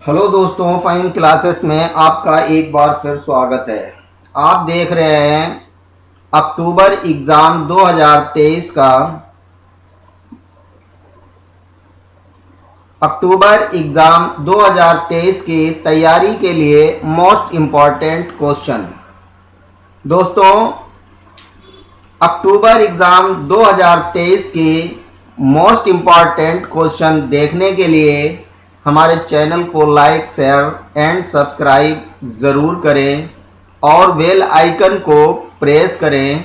Hello दोस्तों, fine classes में आपका एक बार फिर स्वागत है। आप देख रहे हैं अक्टूबर एग्ज़ाम 2023 का की तैयारी के लिए मोस्ट इम्पॉर्टेंट क्वेश्चन। दोस्तों, अक्टूबर एग्ज़ाम 2023 की मोस्ट इम्पॉर्टेंट क्वेश्चन देखने के लिए हमारे चैनल को लाइक, शेयर एंड सब्सक्राइब ज़रूर करें और बेल आइकन को प्रेस करें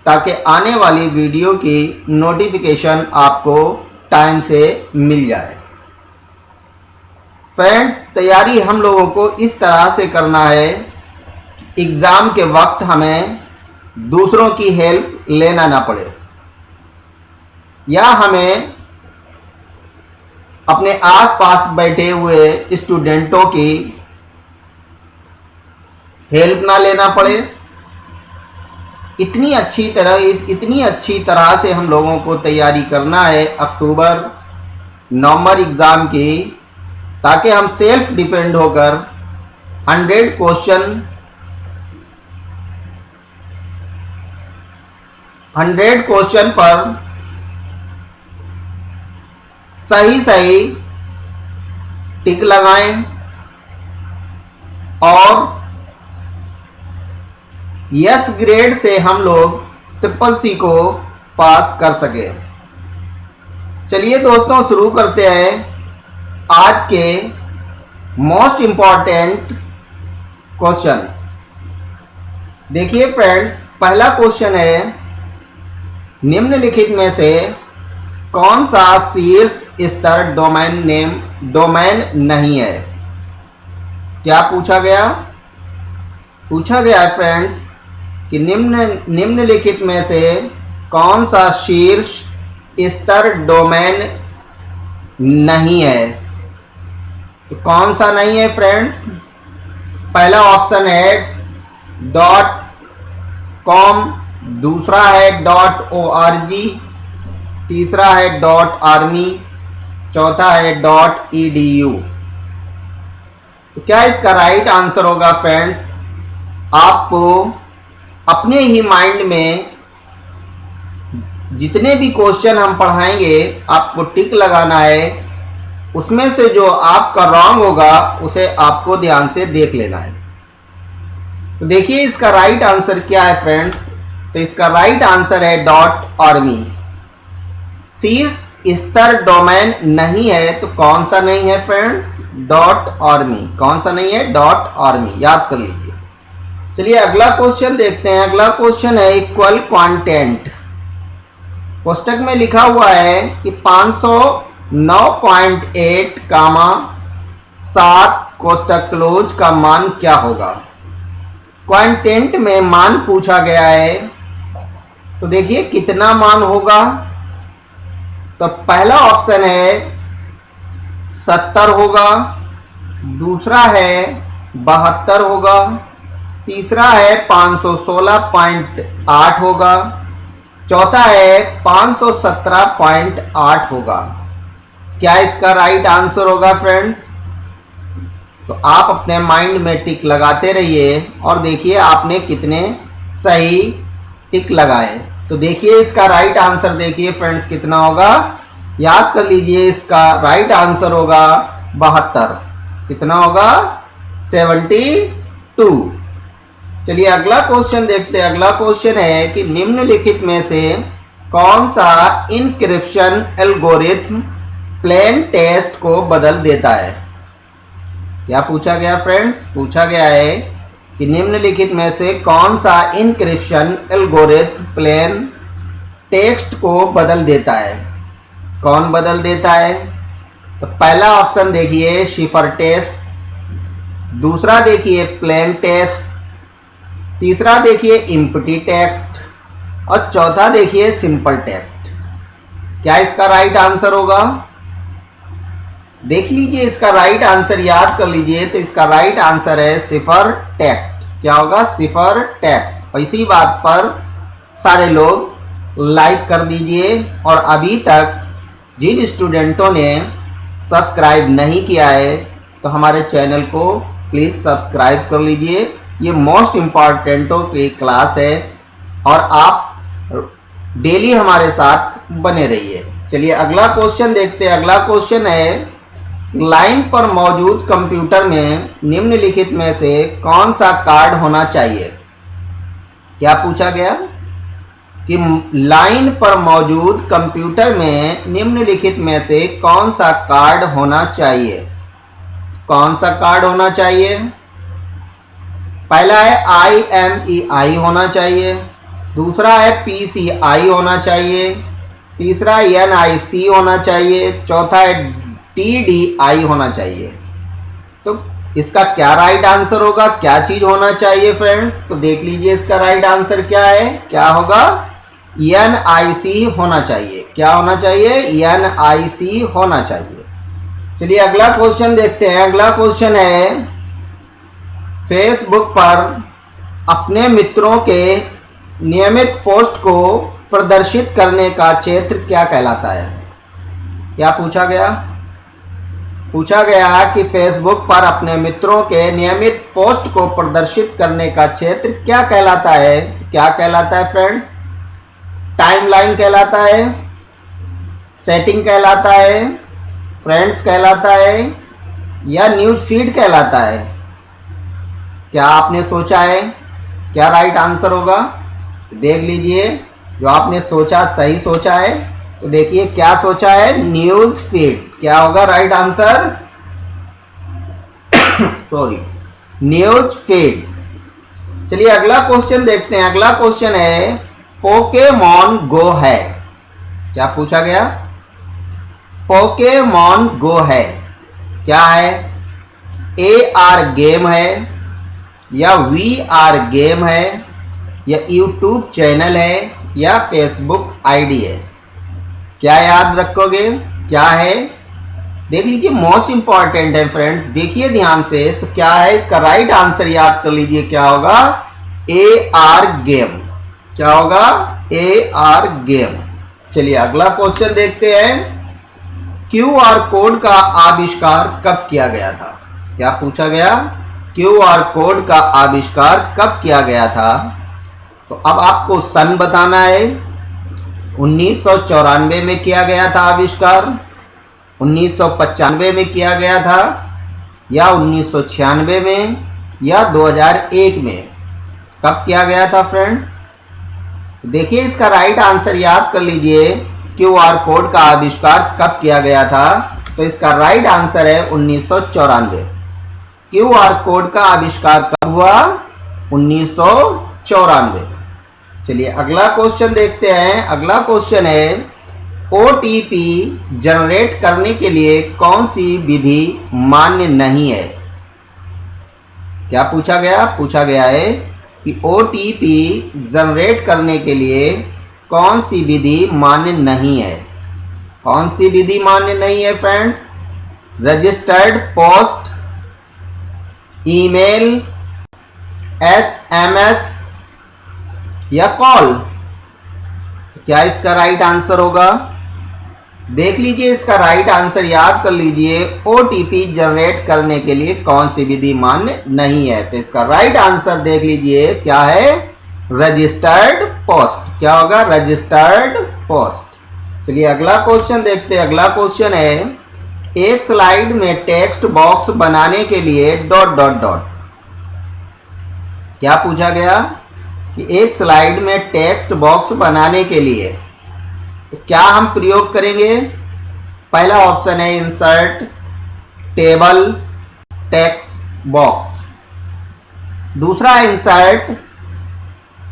ताकि आने वाली वीडियो की नोटिफिकेशन आपको टाइम से मिल जाए। फ्रेंड्स, तैयारी हम लोगों को इस तरह से करना है, एग्ज़ाम के वक्त हमें दूसरों की हेल्प लेना ना पड़े या हमें अपने आसपास बैठे हुए स्टूडेंटों की हेल्प ना लेना पड़े। इतनी अच्छी तरह से हम लोगों को तैयारी करना है अक्टूबर नवंबर एग्ज़ाम की, ताकि हम सेल्फ डिपेंड होकर 100 क्वेश्चन पर सही टिक लगाएं और यस ग्रेड से हम लोग CCC को पास कर सके। चलिए दोस्तों, शुरू करते हैं आज के मोस्ट इम्पॉर्टेंट क्वेश्चन। देखिए फ्रेंड्स, पहला क्वेश्चन है, निम्नलिखित में से कौन सा शीर्ष स्तर डोमेन नहीं है? क्या पूछा गया? पूछा गया है फ्रेंड्स कि निम्नलिखित में से कौन सा शीर्ष स्तर डोमेन नहीं है? तो कौन सा नहीं है फ्रेंड्स? पहला ऑप्शन है .com, दूसरा है .org, तीसरा है .army, चौथा है .edu। तो क्या इसका राइट आंसर होगा फ्रेंड्स? आपको अपने ही माइंड में जितने भी क्वेश्चन हम पढ़ाएंगे आपको टिक लगाना है, उसमें से जो आपका रॉन्ग होगा उसे आपको ध्यान से देख लेना है। तो देखिए इसका राइट आंसर क्या है फ्रेंड्स? तो इसका राइट आंसर है .army। शीर्ष स्तर डोमेन नहीं है तो कौन सा नहीं है फ्रेंड्स? .army। कौन सा नहीं है? .army, याद कर लीजिए। चलिए अगला क्वेश्चन देखते हैं। अगला क्वेश्चन है इक्वल क्वांटेंट। कोष्टक में लिखा हुआ है कि 509.8 7 कोष्टक क्लोज का मान क्या होगा? क्वांटेंट में मान पूछा गया है, तो देखिए कितना मान होगा। तो पहला ऑप्शन है 70 होगा, दूसरा है 72 होगा, तीसरा है 516.8 होगा, चौथा है 517.8 होगा। क्या इसका राइट आंसर होगा फ्रेंड्स? तो आप अपने माइंड में टिक लगाते रहिए और देखिए आपने कितने सही टिक लगाए। तो देखिए इसका राइट आंसर देखिए फ्रेंड्स कितना होगा, याद कर लीजिए। इसका राइट आंसर होगा 72। कितना होगा? 72। चलिए अगला क्वेश्चन देखते हैं। अगला क्वेश्चन है कि निम्नलिखित में से कौन सा इनक्रिप्शन एल्गोरिथम प्लेन टेक्स्ट को बदल देता है? क्या पूछा गया फ्रेंड्स? पूछा गया है कि निम्नलिखित में से कौन सा इनक्रिप्शन एल्गोरिथम प्लेन टेक्स्ट को बदल देता है? कौन बदल देता है? तो पहला ऑप्शन देखिए शिफर टेक्स्ट, दूसरा देखिए प्लेन टेक्स्ट, तीसरा देखिए एम्प्टी टेक्स्ट और चौथा देखिए सिंपल टेक्स्ट। क्या इसका राइट आंसर होगा? देख लीजिए इसका राइट आंसर, याद कर लीजिए। तो इसका राइट आंसर है सिफर टेक्स्ट। क्या होगा? सिफर टेक्स्ट। और इसी बात पर सारे लोग लाइक कर दीजिए और अभी तक जिन स्टूडेंटों ने सब्सक्राइब नहीं किया है तो हमारे चैनल को प्लीज़ सब्सक्राइब कर लीजिए। ये मोस्ट इम्पॉर्टेंटों की क्लास है और आप डेली हमारे साथ बने रहिए। चलिए अगला क्वेश्चन देखते हैं। अगला क्वेश्चन है, लाइन पर मौजूद कंप्यूटर में निम्नलिखित में से कौन सा कार्ड होना चाहिए। क्या पूछा गया कि लाइन पर मौजूद कंप्यूटर में निम्नलिखित में से कौन सा कार्ड होना चाहिए। कौन सा कार्ड होना चाहिए? पहला है IMEI होना चाहिए, दूसरा है PCI होना चाहिए, तीसरा NIC होना चाहिए, चौथा है TDI होना चाहिए। तो इसका क्या राइट आंसर होगा? क्या चीज होना चाहिए फ्रेंड्स? तो देख लीजिए इसका राइट आंसर क्या है। क्या होगा? NIC होना चाहिए। क्या होना चाहिए? NIC होना चाहिए। चलिए अगला क्वेश्चन देखते हैं। अगला क्वेश्चन है, फेसबुक पर अपने मित्रों के नियमित पोस्ट को प्रदर्शित करने का क्षेत्र क्या कहलाता है। क्या पूछा गया? पूछा गया कि फेसबुक पर अपने मित्रों के नियमित पोस्ट को प्रदर्शित करने का क्षेत्र क्या कहलाता है। क्या कहलाता है फ्रेंड? टाइमलाइन कहलाता है, सेटिंग कहलाता है, फ्रेंड्स कहलाता है या न्यूज़ फीड कहलाता है। क्या आपने सोचा है? क्या राइट आंसर होगा? देख लीजिए, जो आपने सोचा सही सोचा है। तो देखिए क्या सोचा है, न्यूज़ फीड। क्या होगा right answer? Sorry, news feed. चलिए अगला क्वेश्चन देखते हैं। अगला क्वेश्चन है, पोकेमॉन गो है। क्या पूछा गया? पोकेमॉन गो है क्या है? AR गेम है या VR गेम है या यूट्यूब चैनल है या फेसबुक आईडी है। क्या याद रखोगे? क्या है? देख लीजिए, मोस्ट इंपॉर्टेंट है फ्रेंड, देखिए ध्यान से। तो क्या है इसका राइट आंसर? याद कर लीजिए, क्या होगा? AR game. क्या होगा? AR game. चलिए अगला क्वेश्चन देखते हैं। QR कोड का आविष्कार कब किया गया था। क्या पूछा गया? QR कोड का आविष्कार कब किया गया था। तो अब आपको सन बताना है। 1994 में किया गया था आविष्कार, 1995 में किया गया था या 1996 में या 2001 में। कब किया गया था फ्रेंड्स? देखिए इसका राइट आंसर याद कर लीजिए। QR कोड का आविष्कार कब किया गया था? तो इसका राइट आंसर है 1994। QR कोड का आविष्कार कब हुआ? 1994। चलिए अगला क्वेश्चन देखते हैं। अगला क्वेश्चन है, OTP जनरेट करने के लिए कौन सी विधि मान्य नहीं है। क्या पूछा गया? पूछा गया है कि OTP जनरेट करने के लिए कौन सी विधि मान्य नहीं है। कौन सी विधि मान्य नहीं है friends? Registered post, email, SMS या कॉल। क्या इसका राइट आंसर होगा? देख लीजिए इसका राइट आंसर याद कर लीजिए। OTP जनरेट करने के लिए कौन सी विधि मान्य नहीं है। तो इसका राइट आंसर देख लीजिए, क्या है? Registered post. क्या होगा? Registered post. चलिए अगला क्वेश्चन देखते हैं। अगला क्वेश्चन है, एक स्लाइड में टेक्स्ट बॉक्स बनाने के लिए ... क्या पूछा गया कि एक स्लाइड में टेक्स्ट बॉक्स बनाने के लिए तो क्या हम प्रयोग करेंगे। पहला ऑप्शन है इंसर्ट टेबल टेक्स्ट बॉक्स, दूसरा है इंसर्ट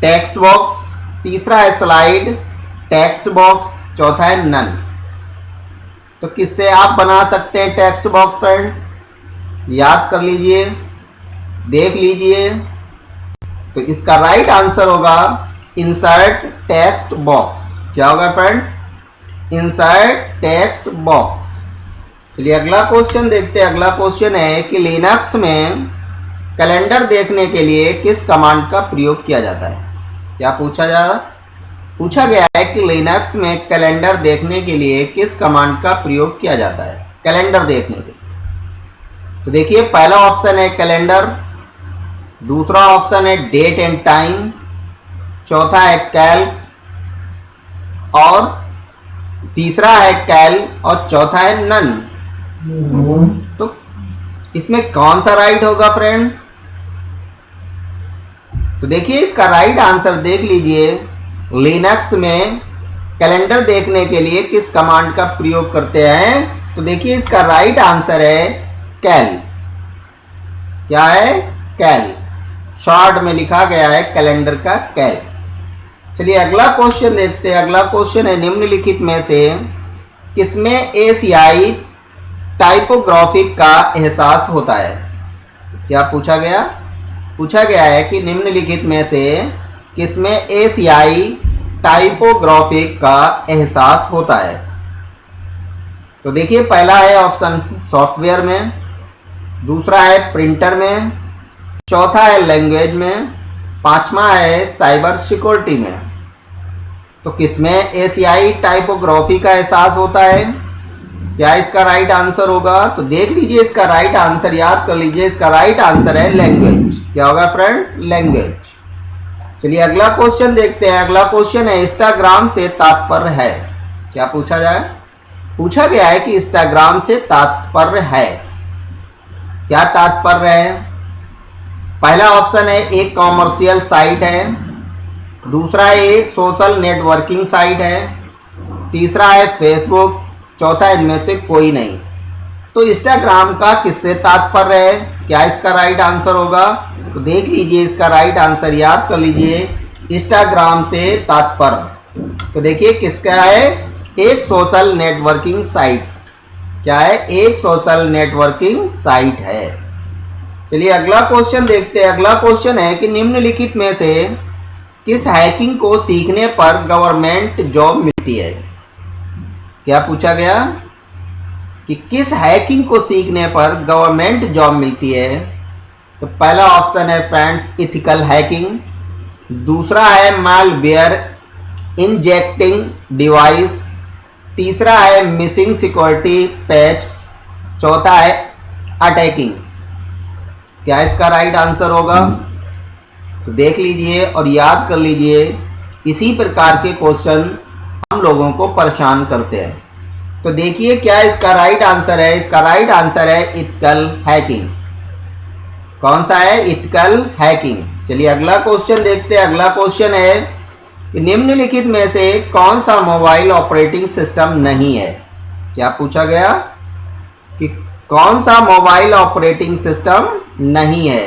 टेक्स्ट बॉक्स, तीसरा है स्लाइड टेक्स्ट बॉक्स, चौथा है नन। तो किससे आप बना सकते हैं टेक्स्ट बॉक्स फ्रेंड्स? याद कर लीजिए, देख लीजिए। तो इसका राइट आंसर होगा इंसर्ट टेक्स्ट बॉक्स। क्या होगा फ्रेंड? Insert text box. चलिए अगला क्वेश्चन देखते हैं। अगला क्वेश्चन है कि लिनक्स में कैलेंडर देखने के लिए किस कमांड का प्रयोग किया जाता है। क्या पूछा गया है कि लिनक्स में कैलेंडर देखने के लिए किस कमांड का प्रयोग किया जाता है। कैलेंडर देखने के लिए तो देखिए पहला ऑप्शन है कैलेंडर, दूसरा ऑप्शन है डेट एंड टाइम, चौथा है कैल्क और तीसरा है कैल और चौथा है नन। तो इसमें कौन सा राइट होगा फ्रेंड? तो देखिए इसका राइट आंसर देख लीजिए। लिनक्स में कैलेंडर देखने के लिए किस कमांड का प्रयोग करते हैं? तो देखिए इसका राइट आंसर है कैल। क्या है? कैल। शॉर्ट में लिखा गया है कैलेंडर का कैल। चलिए अगला क्वेश्चन देखते हैं। अगला क्वेश्चन है निम्नलिखित में से किसमें एशियाई टाइपोग्राफिक का एहसास होता है? क्या पूछा गया? पूछा गया है कि निम्नलिखित में से किसमें एशियाई टाइपोग्राफिक का एहसास होता है? तो देखिए पहला है ऑप्शन सॉफ्टवेयर में, दूसरा है प्रिंटर में, चौथा है लैंग्वेज में, पांचवा है साइबर सिक्योरिटी में। तो किसमें एशियाई टाइपोग्राफी का एहसास होता है? क्या इसका राइट आंसर होगा? तो देख लीजिए इसका राइट आंसर, याद कर लीजिए, इसका राइट आंसर है लैंग्वेज। क्या होगा फ्रेंड्स? लैंग्वेज। चलिए अगला क्वेश्चन देखते हैं। अगला क्वेश्चन है इंस्टाग्राम से तात्पर्य है। क्या पूछा जाए? पूछा गया है कि इंस्टाग्राम से तात्पर्य है। क्या तात्पर्य है? पहला ऑप्शन है एक कॉमर्शियल साइट है, दूसरा है एक सोशल नेटवर्किंग साइट है, तीसरा है फेसबुक, चौथा इनमें से कोई नहीं। तो इंस्टाग्राम का किससे तात्पर्य है? क्या इसका राइट आंसर होगा? तो देख लीजिए इसका राइट आंसर, याद कर लीजिए, इंस्टाग्राम से तात्पर्य। तो देखिए किसका है? एक सोशल नेटवर्किंग साइट। क्या है? एक सोशल नेटवर्किंग साइट है। चलिए अगला क्वेश्चन देखते हैं। अगला क्वेश्चन है कि निम्नलिखित में से किस हैकिंग को सीखने पर गवर्नमेंट जॉब मिलती है? क्या पूछा गया कि किस हैकिंग को सीखने पर गवर्नमेंट जॉब मिलती है? तो पहला ऑप्शन है फ्रेंड्स इथिकल हैकिंग, दूसरा है मालवेयर इंजेक्टिंग डिवाइस, तीसरा है मिसिंग सिक्योरिटी पैच, चौथा है अटैकिंग। क्या इसका राइट आंसर होगा? तो देख लीजिए और याद कर लीजिए, इसी प्रकार के क्वेश्चन हम लोगों को परेशान करते हैं। तो देखिए क्या इसका राइट आंसर है? इसका राइट आंसर है इथिकल हैकिंग। कौन सा है? Ethical hacking. चलिए अगला क्वेश्चन देखते हैं। अगला क्वेश्चन है कि निम्नलिखित में से कौन सा मोबाइल ऑपरेटिंग सिस्टम नहीं है? क्या पूछा गया कि कौन सा मोबाइल ऑपरेटिंग सिस्टम नहीं है?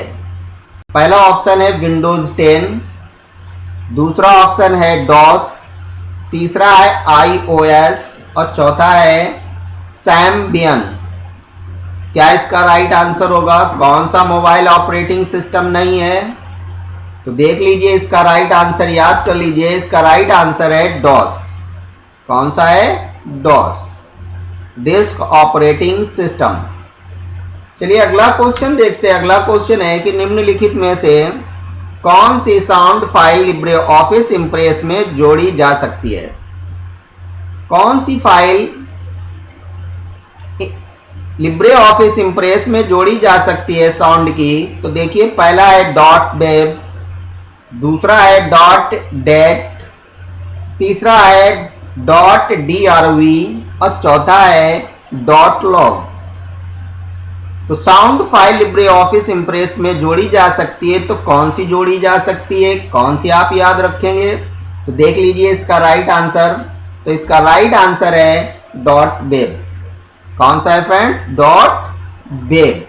पहला ऑप्शन है विंडोज 10, दूसरा ऑप्शन है डॉस, तीसरा है iOS और चौथा है सैम्बियन। क्या इसका राइट आंसर होगा? कौन सा मोबाइल ऑपरेटिंग सिस्टम नहीं है? तो देख लीजिए इसका राइट आंसर, याद कर लीजिए, इसका राइट आंसर है डॉस। कौन सा है? DOS, disk operating system. चलिए अगला क्वेश्चन देखते हैं। अगला क्वेश्चन है कि निम्नलिखित में से कौन सी sound file Libre Office Impress में जोड़ी जा सकती है? कौन सी फाइल लिब्रे ऑफिस इंप्रेस में जोड़ी जा सकती है साउंड की? तो देखिए पहला है डॉट वेब, दूसरा है डॉट डेट, तीसरा है डॉट DRV और चौथा है डॉट लॉग। तो sound file Libre Office Impress में जोड़ी जा सकती है, तो कौन सी जोड़ी जा सकती है? कौन सी आप याद रखेंगे? तो देख लीजिए इसका राइट आंसर। तो इसका राइट आंसर है डॉट वेब। कौन सा है फ्रेंड? Dot web.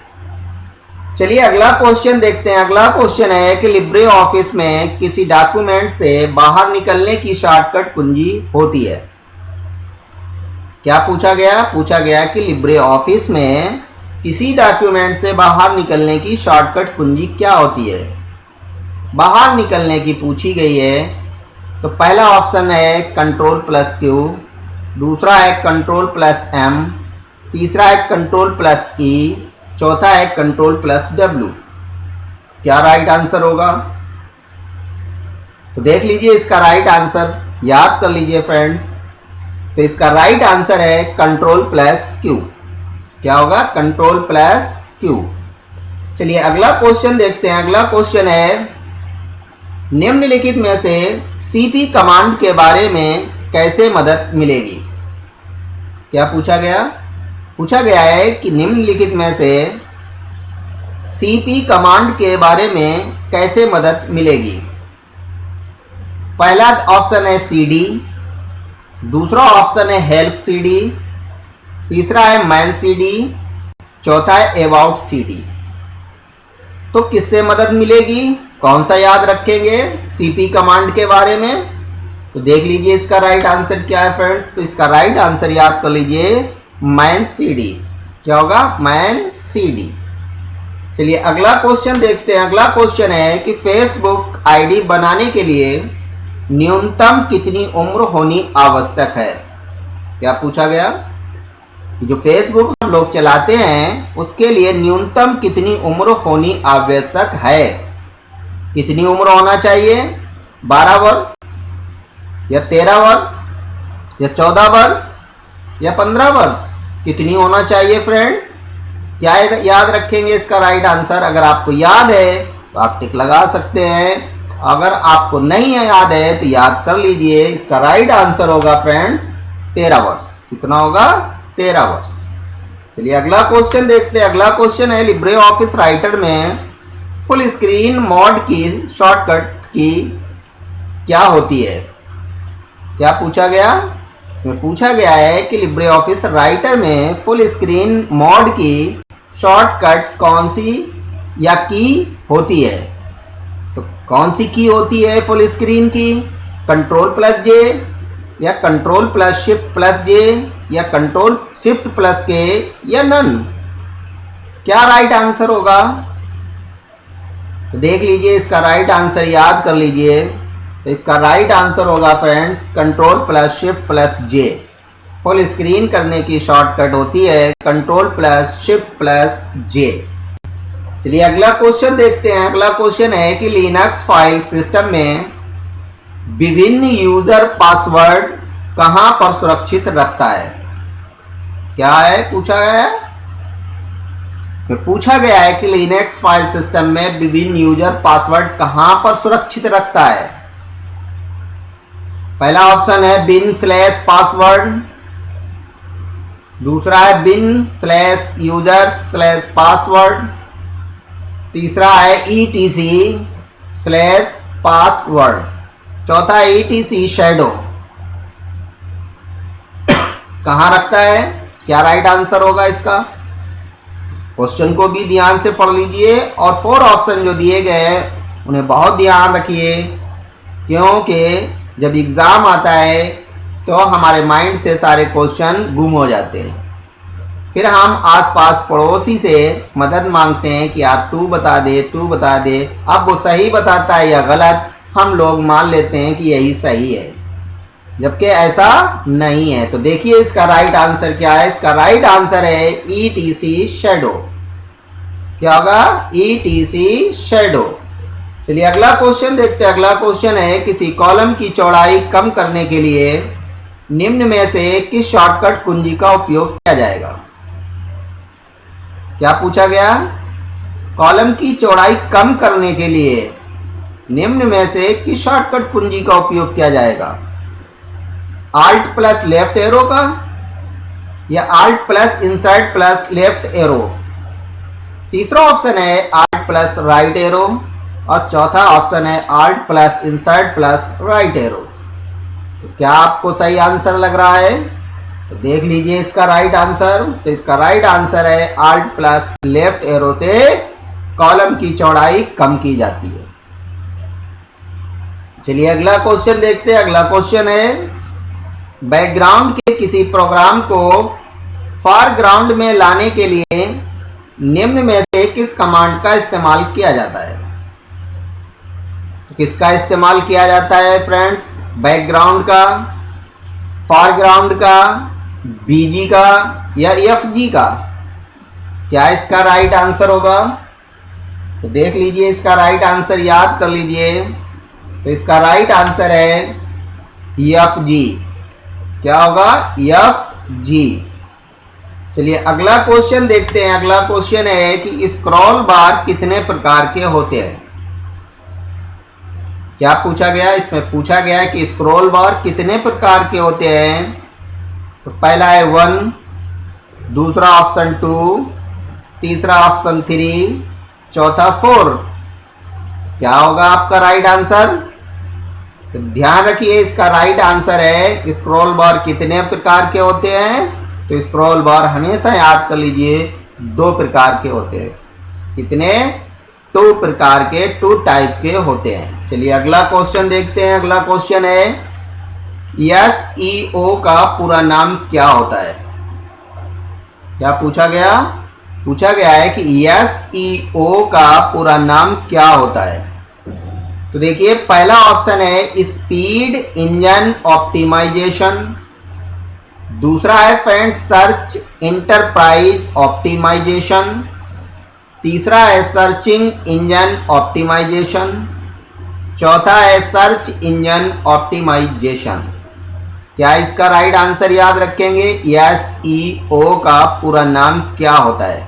चलिए अगला क्वेश्चन देखते हैं। अगला क्वेश्चन है कि लिब्रे ऑफिस में किसी डॉक्यूमेंट से बाहर निकलने की शॉर्टकट कुंजी होती है। क्या पूछा गया? पूछा गया कि लिब्रे ऑफिस में किसी डॉक्यूमेंट से बाहर निकलने की शॉर्टकट कुंजी क्या होती है? बाहर निकलने की पूछी गई है। तो पहला ऑप्शन है Ctrl+Q, दूसरा है Ctrl+M, तीसरा है Ctrl+E, चौथा है Ctrl+W। क्या राइट आंसर होगा? तो देख लीजिए इसका राइट आंसर, याद कर लीजिए फ्रेंड्स। तो इसका राइट आंसर है Ctrl+Q। क्या होगा? Ctrl+ Q. चलिए अगला क्वेश्चन देखते हैं। अगला क्वेश्चन है निम्नलिखित में से सीपी कमांड के बारे में कैसे मदद मिलेगी। क्या पूछा गया? पूछा गया है कि निम्नलिखित में से सीपी कमांड के बारे में कैसे मदद मिलेगी। पहला ऑप्शन है सीडी, दूसरा ऑप्शन है हेल्प सीडी, तीसरा है मैन सीडी, चौथा है अबाउट सीडी। तो किससे मदद मिलेगी, कौन सा याद रखेंगे सीपी कमांड के बारे में? तो देख लीजिए इसका राइट आंसर क्या है फ्रेंड्स। तो इसका राइट आंसर याद कर लीजिए मैन सीडी। क्या होगा? Man CD. चलिए अगला क्वेश्चन देखते हैं। अगला क्वेश्चन है कि फेसबुक आईडी बनाने के लिए न्यूनतम कितनी उम्र होनी आवश्यक है। क्या पूछा गया? जो फेसबुक हम लोग चलाते हैं उसके लिए न्यूनतम कितनी उम्र होनी आवश्यक है। कितनी उम्र होना चाहिए? 12 वर्ष या 13 वर्ष या 14 वर्ष या 15 वर्ष? कितनी होना चाहिए फ्रेंड्स? क्या याद रखेंगे इसका राइट आंसर? अगर आपको याद है तो आप टिक लगा सकते हैं, अगर आपको नहीं है याद है तो याद कर लीजिए। इसका राइट आंसर होगा फ्रेंड 13 वर्ष। कितना होगा? 13 वर्ष। चलिए अगला क्वेश्चन देखते हैं। अगला क्वेश्चन है लिब्रे ऑफिस राइटर में फुल स्क्रीन मोड की शॉर्टकट की क्या होती है। क्या पूछा गया? इसमें पूछा गया है कि लिब्रे ऑफिस राइटर में फुल स्क्रीन मोड की शॉर्टकट कौन सी या की होती है। तो कौन सी की होती है फुल स्क्रीन की? कंट्रोल प्लस जे या कंट्रोल प्लस शिफ्ट प्लस जे या कंट्रोल शिफ्ट प्लस के या नन? क्या राइट आंसर होगा? तो देख लीजिए इसका राइट आंसर याद कर लीजिए। तो इसका राइट आंसर होगा friends control plus shift plus J. Full screen करने की शॉर्टकट होती है control plus shift plus J. चलिए अगला क्वेश्चन देखते हैं। अगला क्वेश्चन है कि लिनक्स फाइल सिस्टम में विभिन्न यूजर पासवर्ड कहां पर सुरक्षित रखता है। क्या है पूछा गया है? पूछा गया है कि लिनक्स फाइल सिस्टम में विभिन्न यूजर पासवर्ड कहां पर सुरक्षित रखता है। पहला ऑप्शन है बिन स्लैश पासवर्ड, दूसरा है bin slash user slash password, तीसरा है ETC स्लैश पासवर्ड, चौथा है ETC शैडो। कहां रखता है? क्या राइट आंसर होगा इसका? क्वेश्चन को भी ध्यान से पढ़ लीजिए और 4 ऑप्शन जो दिए गए हैं उन्हें बहुत ध्यान रखिए, क्योंकि जब एग्ज़ाम आता है तो हमारे माइंड से सारे क्वेश्चन गुम हो जाते हैं। फिर हम आसपास पड़ोसी से मदद मांगते हैं कि यार तू बता दे, तू बता दे। अब वो सही बताता है या गलत, हम लोग मान लेते हैं कि यही सही है, जबकि ऐसा नहीं है। तो देखिए इसका राइट आंसर क्या है। इसका राइट आंसर है ETC शैडो। क्या होगा? ETC shadow. चलिए अगला क्वेश्चन देखते हैं। अगला क्वेश्चन है किसी कॉलम की चौड़ाई कम करने के लिए निम्न में से किस शॉर्टकट कुंजी का उपयोग किया जाएगा। क्या पूछा गया? कॉलम की चौड़ाई कम करने के लिए निम्न में से किस शॉर्टकट कुंजी का उपयोग किया जाएगा। Alt प्लस लेफ्ट एरो का या Alt plus insert plus left arrow. तीसरा ऑप्शन है Alt प्लस राइट एरो और चौथा ऑप्शन है Alt plus insert plus right arrow. तो क्या आपको सही आंसर लग रहा है? तो देख लीजिए इसका राइट आंसर। तो इसका राइट आंसर है Alt प्लस लेफ्ट एरो से कॉलम की चौड़ाई कम की जाती है। चलिए अगला क्वेश्चन देखते हैं। अगला क्वेश्चन है बैकग्राउंड के किसी प्रोग्राम को फोरग्राउंड में लाने के लिए निम्न में से किस कमांड का इस्तेमाल किया जाता है। तो किसका इस्तेमाल किया जाता है फ्रेंड्स? बैकग्राउंड का, फोरग्राउंड का, BG का या FG का? क्या इसका राइट आंसर होगा? तो देख लीजिए इसका राइट आंसर याद कर लीजिए। तो इसका राइट आंसर है FG। क्या होगा? FG। चलिए अगला क्वेश्चन देखते हैं। अगला क्वेश्चन है कि स्क्रॉल बार कितने प्रकार के होते हैं। क्या पूछा गया, इसमें पूछा गया है कि स्क्रॉल बार कितने प्रकार के होते हैं। तो पहला है 1, दूसरा ऑप्शन 2, तीसरा ऑप्शन 3, चौथा 4। क्या होगा आपका राइट आंसर। तो ध्यान रखिए इसका राइट आंसर है स्क्रॉल बार कितने प्रकार के होते हैं। तो स्क्रॉल बार हमेशा याद कर लीजिए 2 प्रकार के होते हैं। कितने, 2 प्रकार के, 2 टाइप के होते हैं। चलिए अगला क्वेश्चन देखते हैं। अगला क्वेश्चन है SEO का पूरा नाम क्या होता है। क्या पूछा गया, पूछा गया है कि SEO का पूरा नाम क्या होता है। तो देखिए पहला ऑप्शन है स्पीड इंजन ऑप्टिमाइजेशन, दूसरा है फ्रेंड्स सर्च इंटरप्राइज ऑप्टिमाइजेशन, तीसरा है सर्चिंग इंजन ऑप्टिमाइजेशन, चौथा है सर्च इंजन ऑप्टिमाइजेशन। क्या इसका राइट आंसर याद रखेंगे, SEO का पूरा नाम क्या होता है।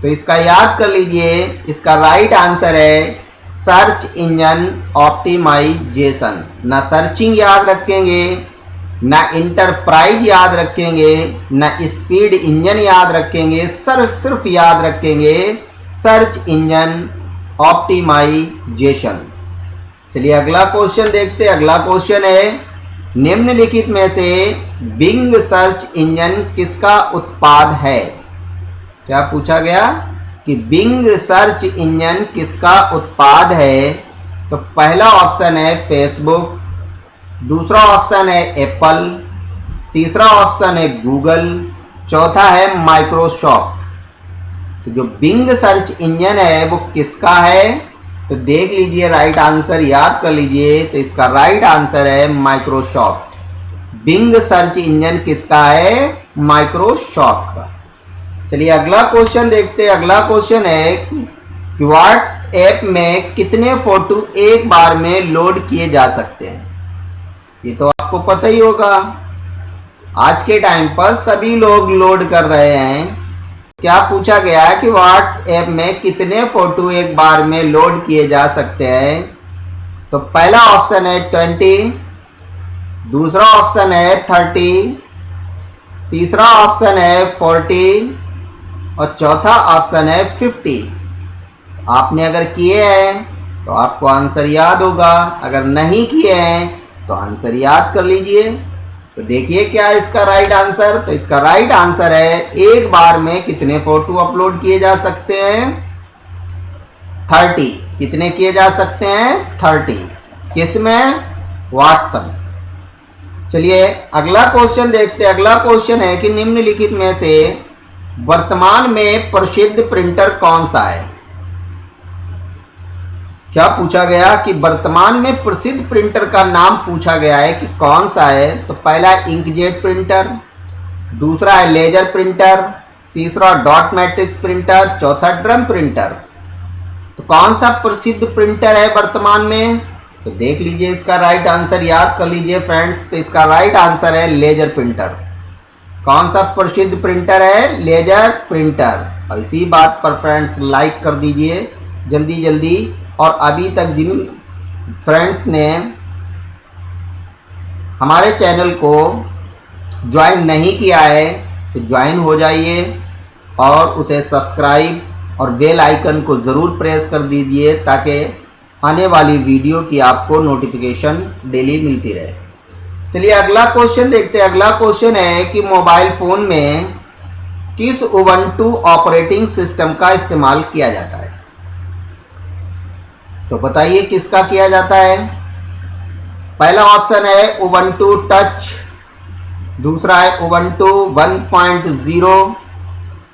तो इसका याद कर लीजिए, इसका राइट आंसर है सर्च इंजन ऑप्टिमाइजेशन। ना सर्चिंग याद रखेंगे, ना इंटरप्राइज याद रखेंगे, ना स्पीड इंजन याद रखेंगे, सिर्फ याद रखेंगे सर्च इंजन ऑप्टिमाइजेशन। चलिए अगला क्वेश्चन देखते हैं। अगला क्वेश्चन है निम्नलिखित में से बिंग सर्च इंजन किसका उत्पाद है। क्या पूछा गया कि बिंग सर्च इंजन किसका उत्पाद है। तो पहला ऑप्शन है फेसबुक, दूसरा ऑप्शन है एप्पल, तीसरा ऑप्शन है गूगल, चौथा है माइक्रोसॉफ्ट। तो जो बिंग सर्च इंजन है वो किसका है। तो देख लीजिए राइट आंसर याद कर लीजिए। तो इसका राइट आंसर है माइक्रोसॉफ्ट। बिंग सर्च इंजन किसका है, माइक्रोसॉफ्ट का। चलिए अगला क्वेश्चन देखते हैं। अगला क्वेश्चन है कि व्हाट्सएप में कितने फोटो एक बार में लोड किए जा सकते हैं। ये तो आपको पता ही होगा, आज के टाइम पर सभी लोग लोड कर रहे हैं। क्या पूछा गया है कि व्हाट्सएप में कितने फोटो एक बार में लोड किए जा सकते हैं। तो पहला ऑप्शन है 20, दूसरा ऑप्शन है 30, तीसरा ऑप्शन है 40 और चौथा ऑप्शन है 50। आपने अगर किए हैं तो आपको आंसर याद होगा, अगर नहीं किए हैं तो आंसर याद कर लीजिए। तो देखिए क्या है इसका राइट आंसर। तो इसका राइट आंसर है एक बार में कितने फोटो अपलोड किए जा सकते हैं, 30। कितने किए जा सकते हैं, 30। किसमें, व्हाट्सएप। चलिए अगला क्वेश्चन देखते हैं। अगला क्वेश्चन है कि निम्नलिखित में से वर्तमान में प्रसिद्ध प्रिंटर कौन सा है। क्या पूछा गया कि वर्तमान में प्रसिद्ध प्रिंटर का नाम पूछा गया है कि कौन सा है। तो पहला इंकजेट प्रिंटर, दूसरा है लेजर प्रिंटर, तीसरा डॉट मैट्रिक्स प्रिंटर, चौथा ड्रम प्रिंटर। तो कौन सा प्रसिद्ध प्रिंटर है वर्तमान में। तो देख लीजिए इसका राइट आंसर याद कर लीजिए फ्रेंड्स। तो इसका राइट आंसर है लेजर प्रिंटर। कौन सा प्रसिद्ध प्रिंटर है, लेजर प्रिंटर। और इसी बात पर फ्रेंड्स लाइक कर दीजिए जल्दी जल्दी। और अभी तक जिन फ्रेंड्स ने हमारे चैनल को ज्वाइन नहीं किया है तो ज्वाइन हो जाइए और उसे सब्सक्राइब और बेल आइकन को ज़रूर प्रेस कर दीजिए ताकि आने वाली वीडियो की आपको नोटिफिकेशन डेली मिलती रहे। चलिए अगला क्वेश्चन देखते हैं। अगला क्वेश्चन है कि मोबाइल फ़ोन में किस उबंटू ऑपरेटिंग सिस्टम का इस्तेमाल किया जाता है। तो बताइए किसका किया जाता है। पहला ऑप्शन है उबंटू टच, दूसरा है उबंटू 1.0,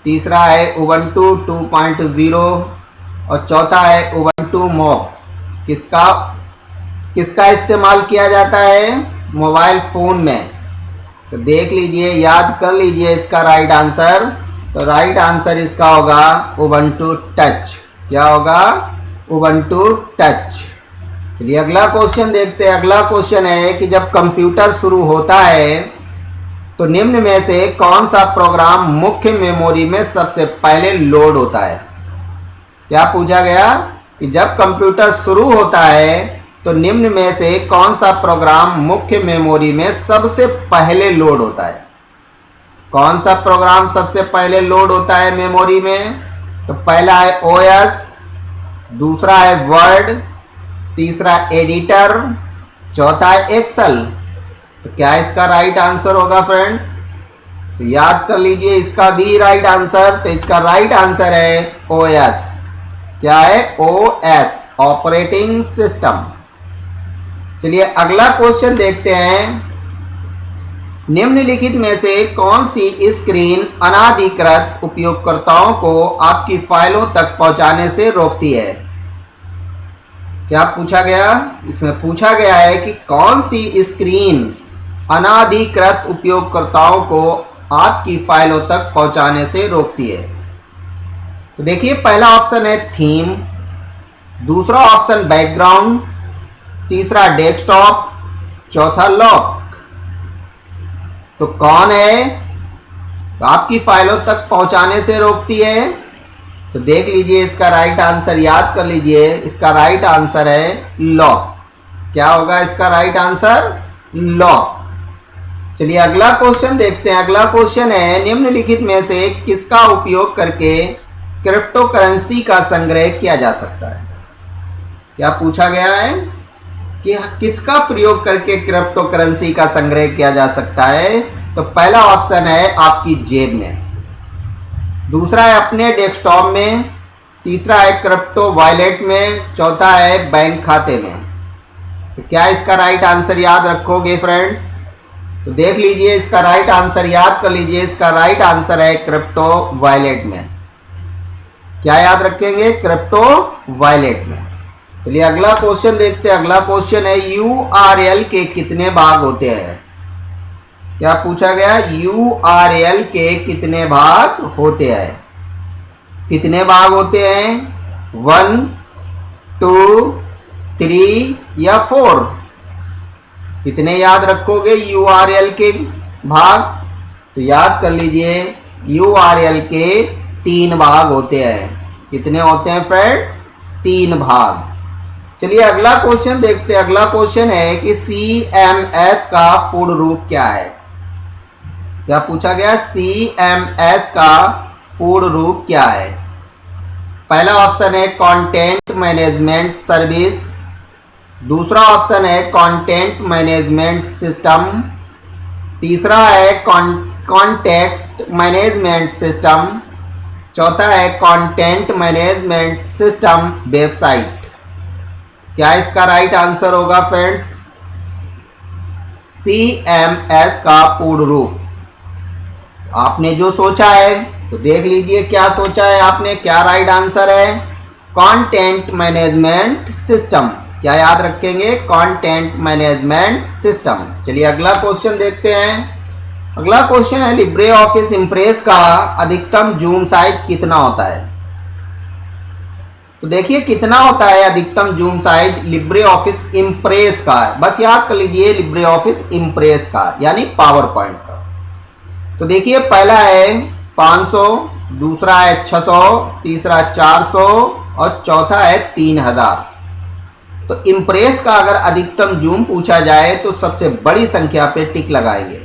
तीसरा है उबंटू 2.0 और चौथा है उबंटू मॉप। किसका इस्तेमाल किया जाता है मोबाइल फ़ोन में। तो देख लीजिए, याद कर लीजिए इसका राइट आंसर। तो राइट आंसर इसका होगा उबंटू टच। क्या होगा, उबंटू टच। चलिए अगला क्वेश्चन देखते हैं। अगला क्वेश्चन है कि जब कंप्यूटर शुरू होता है तो निम्न में से कौन सा प्रोग्राम मुख्य मेमोरी में सबसे पहले लोड होता है? क्या पूछा गया कि जब कंप्यूटर शुरू होता है तो निम्न में से कौन सा प्रोग्राम मुख्य मेमोरी में सबसे पहले लोड होता है? कौन सा प्रोग्राम सबसे पहले लोड होता है मेमोरी में? तो पहला है ओएस, दूसरा है वर्ड, तीसरा एडिटर, चौथा है एक्सेल। तो क्या इसका राइट आंसर होगा फ्रेंड्स? तो याद कर लीजिए इसका भी राइट आंसर। तो इसका राइट आंसर है ओएस। क्या है? OS, operating system. चलिए अगला क्वेश्चन देखते हैं। निम्नलिखित में से कौन सी स्क्रीन अनाधिकृत उपयोगकर्ताओं को आपकी फाइलों तक पहुंचाने से रोकती है? क्या पूछा गया? इसमें पूछा गया है कि कौन सी स्क्रीन अनाधिकृत उपयोगकर्ताओं को आपकी फाइलों तक पहुंचाने से रोकती है? तो देखिए पहला ऑप्शन है थीम, दूसरा ऑप्शन बैकग्राउंड, तीसरा डेस्कटॉप, चौथा लॉक। तो कौन है आपकी फाइलों तक पहुंचाने से रोकती है? तो देख लीजिए इसका राइट आंसर, याद कर लीजिए इसका राइट आंसर है लॉक। क्या होगा इसका राइट आंसर? लॉक। चलिए अगला क्वेश्चन देखते हैं। अगला क्वेश्चन है निम्नलिखित में से किसका उपयोग करके क्रिप्टो करेंसी का संग्रह किया जा सकता है? क्या पूछा गया है कि किसका प्रयोग करके क्रिप्टो करेंसी का संग्रह किया जा सकता है? तो पहला ऑप्शन है आपकी जेब में, दूसरा है अपने डेस्कटॉप में, तीसरा है क्रिप्टो वॉलेट में, चौथा है बैंक खाते में। तो क्या इसका राइट आंसर याद रखोगे फ्रेंड्स? तो देख लीजिए इसका राइट आंसर, याद कर लीजिए इसका राइट आंसर है क्रिप्टो वॉलेट में। क्या याद रखेंगे? क्रिप्टो वॉलेट में। चलिए अगला क्वेश्चन देखते हैं। अगला क्वेश्चन है यूआरएल के कितने भाग होते हैं? क्या पूछा गया? यूआरएल के कितने भाग होते हैं? कितने भाग होते हैं? 1, 2, 3 या 4? कितने याद रखोगे यूआरएल के भाग? तो याद कर लीजिए यूआरएल के 3 भाग होते हैं। कितने होते हैं फ्रेंड्स? 3 भाग। चलिए अगला क्वेश्चन देखते हैं। अगला क्वेश्चन है कि सीएमएस का पूर्ण रूप क्या है? क्या पूछा गया? सीएमएस का पूर्ण रूप क्या है? पहला ऑप्शन है कंटेंट मैनेजमेंट सर्विस, दूसरा ऑप्शन है कंटेंट मैनेजमेंट सिस्टम, तीसरा है कॉन्टेक्स्ट मैनेजमेंट सिस्टम, चौथा है कंटेंट मैनेजमेंट सिस्टम वेबसाइट। क्या इसका राइट आंसर होगा फ्रेंड्स? सीएमएस का पूर्ण रूप। आपने जो सोचा है तो देख लीजिए क्या सोचा है आपने, क्या राइट आंसर है? Content management system. क्या याद रखेंगे? Content management system. चलिए अगला क्वेश्चन देखते हैं। अगला क्वेश्चन है लिब्रे ऑफिस इंप्रेस का अधिकतम जूम साइज कितना होता है? तो देखिए कितना होता है अधिकतम zoom size Libre Office Impress का? बस याद कर लीजिए लिब्रे ऑफिस इंप्रेस का यानी पावर पॉइंट का। तो देखिए पहला है 500, दूसरा है 600, तीसरा 400 और चौथा है 3000। तो इंप्रेस का अगर अधिकतम जूम पूछा जाए तो सबसे बड़ी संख्या पे टिक लगाएंगे।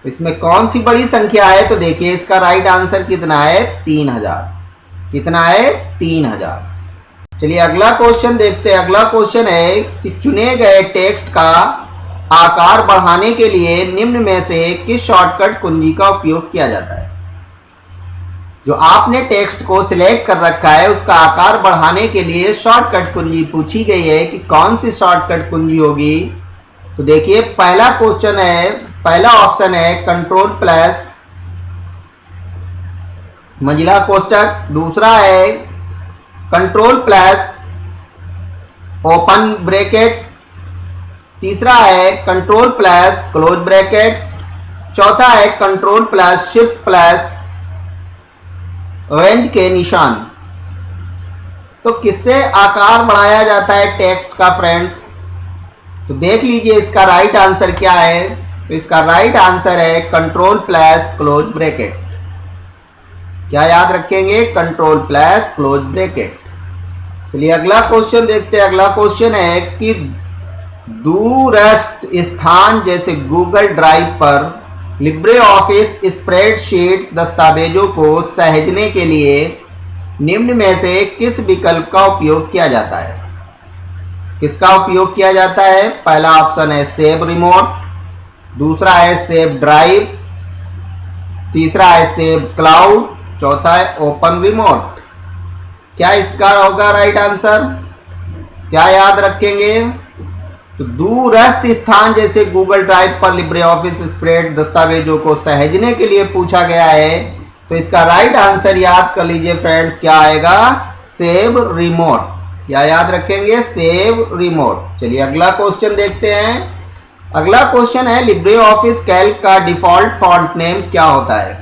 इसमें कौन सी बड़ी संख्या है? तो देखिए इसका राइट आंसर कितना है? 3000। कितना है? 3000। चलिए अगला क्वेश्चन देखते हैं। अगला क्वेश्चन है कि चुने गए टेक्स्ट का आकार बढ़ाने के लिए निम्न में से किस शॉर्टकट कुंजी का उपयोग किया जाता है? जो आपने टेक्स्ट को सिलेक्ट कर रखा है उसका आकार बढ़ाने के लिए शॉर्टकट कुंजी पूछी गई है कि कौन सी शॉर्टकट कुंजी होगी? तो देखिए पहला क्वेश्चन है, पहला ऑप्शन है कंट्रोल+ मंजिला कोष्टक, दूसरा है कंट्रोल+ ओपन ब्रैकेट, तीसरा है कंट्रोल+ क्लोज ब्रैकेट, चौथा है कंट्रोल+ शिफ्ट+ रेंज के निशान। तो किससे आकार बढ़ाया जाता है टेक्स्ट का फ्रेंड्स? तो देख लीजिए इसका राइट आंसर क्या है। तो इसका राइट आंसर है कंट्रोल प्लस क्लोज ब्रैकेट। क्या याद रखेंगे? Control plus close bracket. चलिए अगला क्वेश्चन देखते हैं। अगला क्वेश्चन है कि दूरस्थ स्थान जैसे गूगल ड्राइव पर लिब्रे ऑफिस स्प्रेडशीट दस्तावेजों को सहेजने के लिए निम्न में से किस विकल्प का उपयोग किया जाता है? किसका उपयोग किया जाता है? पहला ऑप्शन है सेव रिमोट, दूसरा है सेव ड्राइव, तीसरा है सेव क्लाउड, चौथा है ओपन रिमोट। क्या इसका होगा राइट आंसर? क्या याद रखेंगे? तो दूरस्थ स्थान जैसे गूगल ड्राइव पर लिब्रे ऑफिस स्प्रेड दस्तावेजों को सहेजने के लिए पूछा गया है, तो इसका राइट आंसर याद कर लीजिए फ्रेंड्स, क्या आएगा? Save remote. क्या याद रखेंगे? Save remote. चलिए अगला क्वेश्चन देखते हैं। अगला क्वेश्चन है लिब्रे ऑफिस कैल्क का डिफॉल्ट फॉन्ट नेम क्या होता है?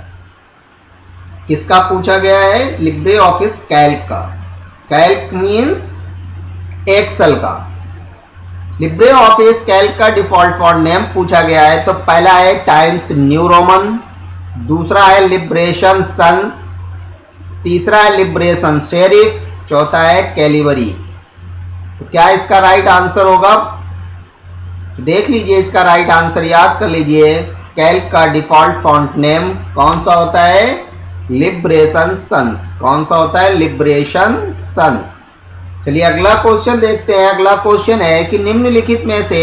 किसका पूछा गया है? लिब्रे ऑफिस कैल्क का। कैल्क मीन्स एक्सेल का। लिब्रे ऑफिस कैल्क का डिफॉल्ट फॉन्ट नेम पूछा गया है, तो पहला है टाइम्स न्यू रोमन, दूसरा है लिब्रेशन सन्स, तीसरा है लिब्रेशन शेरिफ, चौथा है कैलिवरी। तो क्या इसका राइट आंसर होगा? तो देख लीजिए इसका राइट आंसर याद कर लीजिए। कैल्क का डिफॉल्ट फॉन्ट नेम कौन सा होता है? Liberation sons. कौन सा होता है? Liberation sons. चलिए अगला क्वेश्चन देखते हैं। अगला क्वेश्चन है कि निम्नलिखित में से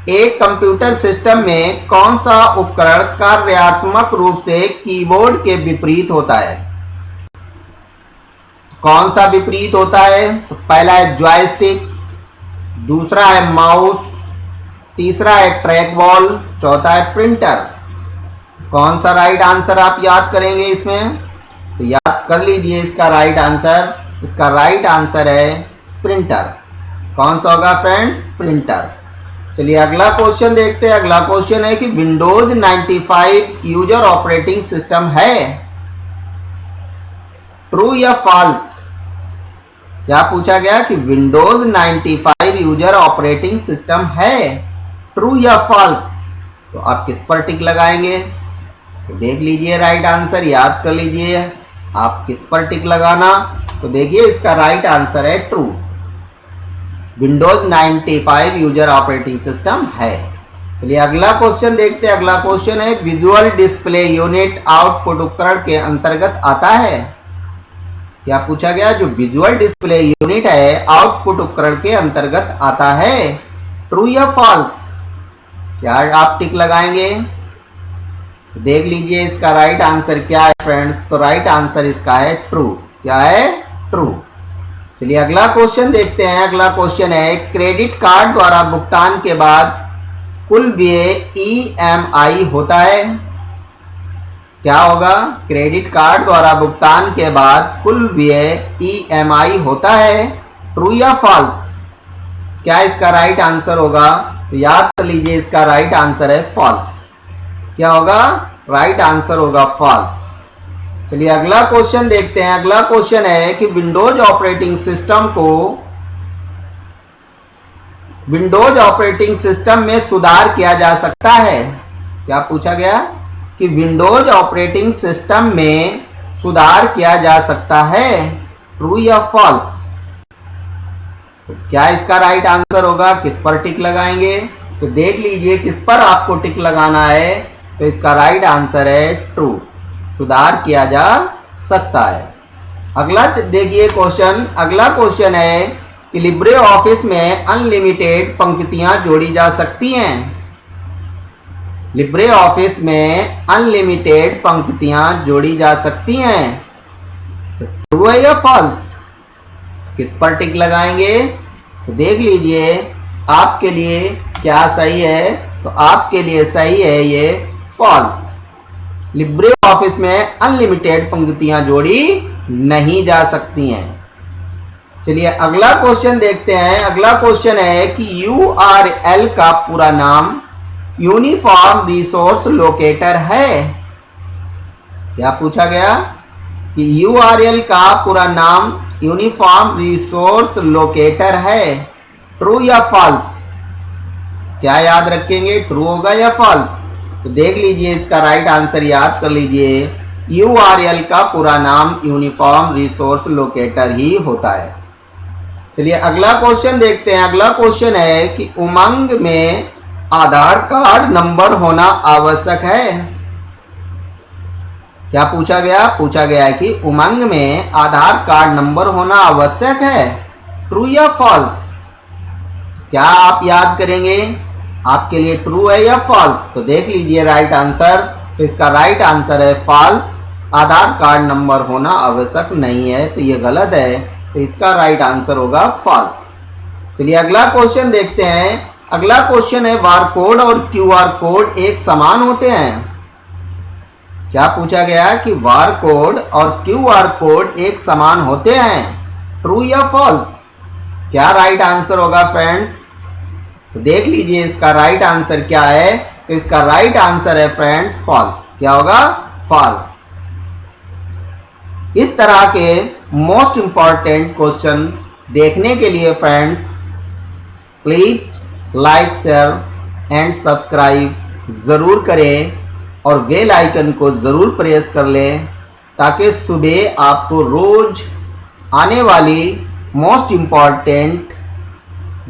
एक कंप्यूटर सिस्टम में कौन सा उपकरण कार्यात्मक रूप से कीबोर्ड के विपरीत होता है? कौन सा विपरीत होता है? तो पहला है जॉयस्टिक, दूसरा है माउस, तीसरा है ट्रैक बॉल, चौथा है प्रिंटर। कौन सा राइट आंसर आप याद करेंगे इसमें? तो याद कर लीजिए इसका राइट आंसर। इसका राइट आंसर है प्रिंटर। कौन सा होगा फ्रेंड? प्रिंटर। चलिए अगला क्वेश्चन देखते हैं। अगला क्वेश्चन है कि विंडोज 95 यूजर ऑपरेटिंग सिस्टम है? ट्रू या फॉल्स? क्या पूछा गया कि विंडोज 95 यूजर ऑपरेटिंग सिस्टम है? ट्रू या फॉल्स? तो आप किस पर टिक लगाएंगे? तो देख लीजिए राइट आंसर याद कर लीजिए आप किस पर टिक लगाना। तो देखिए इसका राइट आंसर है true. Windows 95 user operating system है। चलिए अगला क्वेश्चन देखते हैं। अगला क्वेश्चन है विजुअल डिस्प्ले यूनिट आउटपुट उपकरण के अंतर्गत आता है? क्या पूछा गया? जो विजुअल डिस्प्ले यूनिट है आउटपुट उपकरण के अंतर्गत आता है? ट्रू या फॉल्स? क्या आप टिक लगाएंगे? तो देख लीजिए इसका राइट आंसर क्या है फ्रेंड्स। तो राइट आंसर इसका है ट्रू। क्या है? ट्रू। चलिए अगला क्वेश्चन देखते हैं। अगला क्वेश्चन है क्रेडिट कार्ड द्वारा भुगतान के बाद कुल व्यय EMI होता है? क्या होगा? क्रेडिट कार्ड द्वारा भुगतान के बाद कुल व्यय EMI होता है? ट्रू या फॉल्स? क्या इसका राइट आंसर होगा? तो याद कर लीजिए इसका राइट आंसर है फॉल्स। क्या होगा? राइट आंसर होगा फॉल्स। चलिए अगला क्वेश्चन देखते हैं। अगला क्वेश्चन है कि विंडोज ऑपरेटिंग सिस्टम में सुधार किया जा सकता है? क्या पूछा गया? कि विंडोज ऑपरेटिंग सिस्टम में सुधार किया जा सकता है? ट्रू या फॉल्स? तो क्या इसका राइट आंसर होगा? किस पर टिक लगाएंगे? तो देख लीजिए किस पर आपको टिक लगाना है। तो इसका राइट आंसर है ट्रू। सुधार किया जा सकता है। अगला देखिए क्वेश्चन। अगला क्वेश्चन है कि लिब्रे ऑफिस में अनलिमिटेड पंक्तियां जोड़ी जा सकती हैं? लिब्रे ऑफिस में अनलिमिटेड पंक्तियां जोड़ी जा सकती हैं? ट्रू है या फॉल्स? किस पर टिक लगाएंगे? तो देख लीजिए आपके लिए क्या सही है। तो आपके लिए सही है ये फॉल्स। लिब्रे ऑफिस में अनलिमिटेड पंक्तियां जोड़ी नहीं जा सकती हैं। चलिए अगला क्वेश्चन देखते हैं। अगला क्वेश्चन है कि URL का पूरा नाम यूनिफॉर्म रिसोर्स लोकेटर है? क्या पूछा गया? कि URL का पूरा नाम यूनिफॉर्म रिसोर्स लोकेटर है? ट्रू या फॉल्स? क्या याद रखेंगे, ट्रू होगा या फॉल्स? तो देख लीजिए इसका राइट आंसर याद कर लीजिए, URL का पूरा नाम यूनिफॉर्म रिसोर्स लोकेटर ही होता है। चलिए अगला क्वेश्चन देखते हैं। अगला क्वेश्चन है कि उमंग में आधार कार्ड नंबर होना आवश्यक है। क्या पूछा गया? पूछा गया है कि उमंग में आधार कार्ड नंबर होना आवश्यक है, ट्रू या फॉल्स? क्या आप याद करेंगे? आपके लिए ट्रू है या फॉल्स? तो देख लीजिए राइट आंसर। तो इसका राइट आंसर है फॉल्स, आधार कार्ड नंबर होना आवश्यक नहीं है, तो ये गलत है। तो इसका राइट आंसर होगा फॉल्स। चलिए अगला क्वेश्चन देखते हैं। अगला क्वेश्चन है बारकोड और QR कोड एक समान होते हैं। क्या पूछा गया कि बारकोड और QR कोड एक समान होते हैं, ट्रू या फॉल्स? क्या राइट आंसर होगा फ्रेंड्स? तो देख लीजिए इसका राइट आंसर क्या है। तो इसका राइट आंसर है फ्रेंड्स फॉल्स। क्या होगा? फॉल्स। इस तरह के मोस्ट इंपॉर्टेंट क्वेश्चन देखने के लिए friends please like, share and subscribe ज़रूर करें और बेल आइकन को ज़रूर प्रेस कर लें, ताकि सुबह आपको रोज़ आने वाली मोस्ट इम्पॉर्टेंट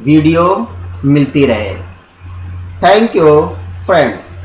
वीडियो मिलती रहे। Thank you friends.